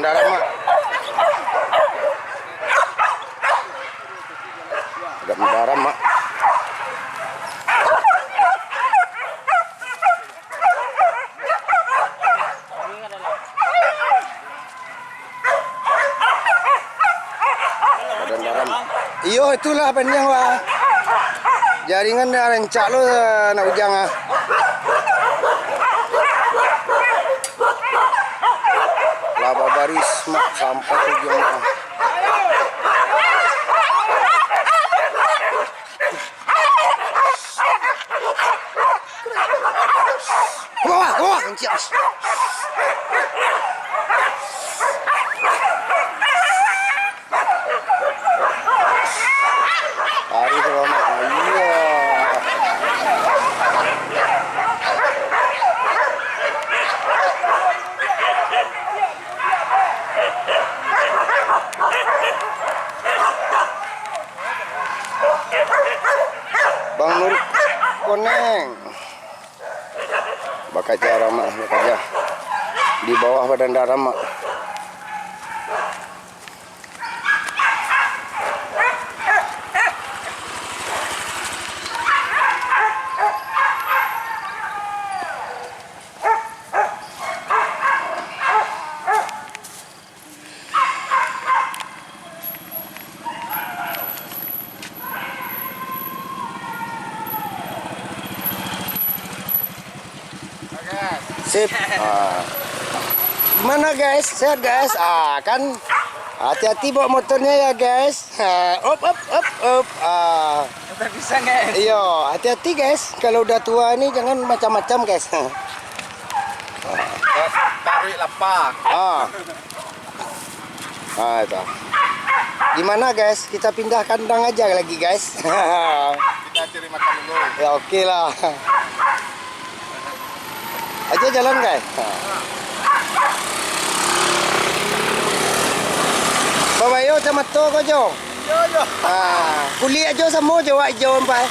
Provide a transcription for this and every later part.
Badan darat mak. Agak mendaram mak. Badan daram. Iyo itulah panjang wah. Jaringan dah rencak lo nak ujang ah. Laba baris mak sampai ujung ah. Wah, wah, rencak. Hari tu mak. Iya. Bang Nur koneng. Bakal cara mak kerja di bawah badan darat mak. Sip. Gimana guys? Sehat guys? Kan hati-hati bawa motornya ya guys. Up. Kita bisa guys. Iya, hati-hati guys. Kalau udah tua ini jangan macam-macam guys. Tarik lapak. Itu. Gimana guys? Kita pindah kandang aja lagi guys. Kita cari makan dulu. Ya oke lah. Aja jalan guys. Babayo sama to ko jo. Yo. Kuli aja sama jo wak jo ampai.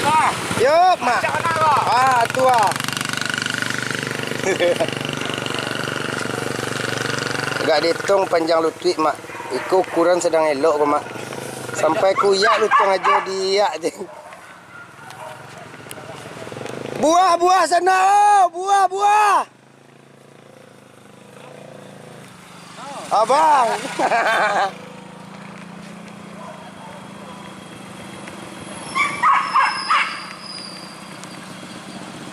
Nah, Yo, mak. Tua. Agak dihitung panjang lutut mak. Iku ukuran sedang elok ko mak. Sampai kuyak lutut aja diyak je. Buah sana, buah. Abang.